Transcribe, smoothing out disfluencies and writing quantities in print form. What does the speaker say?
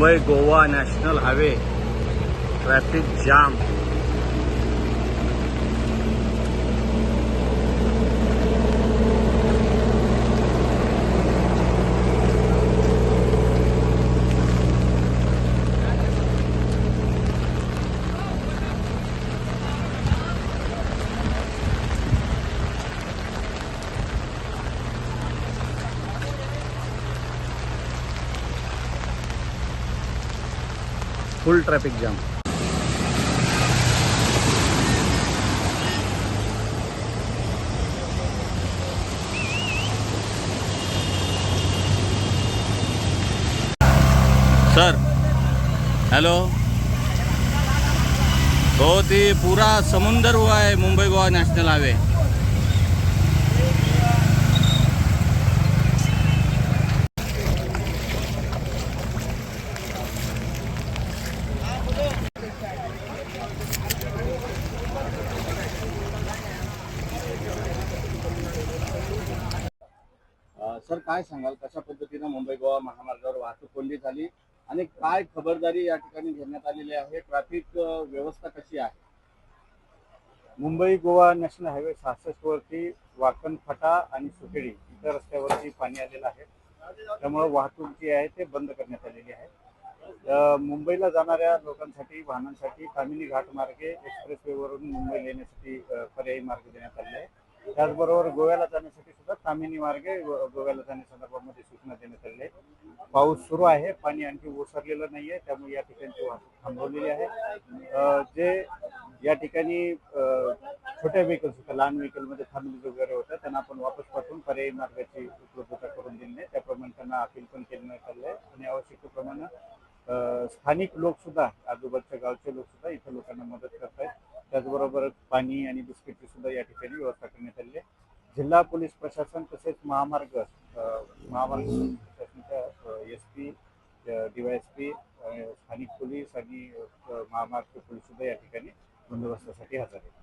Mumbai Goa national highway traffic jam. फुल traffic jam. Sir hello, बहुत ही पूरा समुंदर हुआ है Mumbai Goa national highway. Sir काय सांगाल, कशा पद्धतीने मुंबई गोवा महामार्गावर वाहतूक कोंडी झाली आणि काय खबरदारी या ठिकाणी घेण्यात आलेली आहे? ट्रॅफिक व्यवस्था कशी आहे? मुंबई गोवा नॅशनल हायवे 66 वरती वाकण फाटा आणि सुखेडी इतर रस्त्यावरती पाणी आलेलं आहे, त्यामुळे वाहतूक जी आहे ते बंद करण्यात आलेली आहे। मुंबईला जाणाऱ्या लोकांसाठी वाहनांसाठी कामिनी घाट मार्गे एक्सप्रेसवेवरून मुंबईला येण्यासाठी पर्यायी मार्ग देण्यात आलेला आहे। त्याचबरोबर गोव्याला जाण्यासाठी सुद्धा कामिनी मार्गे गोव्याला जाण्यासंदर्भामध्ये सूचना देण्यात आलेल्या आहेत। पाऊस सुरू आहे, पाणी आणखी ओसरलेलं नाही आहे, त्यामुळे या ठिकाणची वाहतूक थांबवलेली आहे। जे या ठिकाणी छोट्या व्हेकल्स होत्या, लहान व्हेकलमध्ये थांबलेले वगैरे होत्या, त्यांना आपण वापस पाठवून पर्यायी मार्गाची उपलब्धता करून दिली आहे। त्याप्रमाणे त्यांना अपील पण करण्यात आले आहे आणि आवश्यकतेप्रमाणे स्थानिक लोक सुद्धा, आजूबाजूच्या गावचे लोक सुद्धा इथं लोकांना मदत करत आहेत। त्याचबरोबर पाणी आणि बिस्किटची सुद्धा या ठिकाणी व्यवस्था करण्यात आली आहे। जिल्हा पोलीस प्रशासन तसेच महामार्ग प्रशासनाच्या SP, DYSP, स्थानिक पोलीस आणि महामार्ग पोलीस सुद्धा या ठिकाणी बंदोबस्तासाठी हजर आहेत।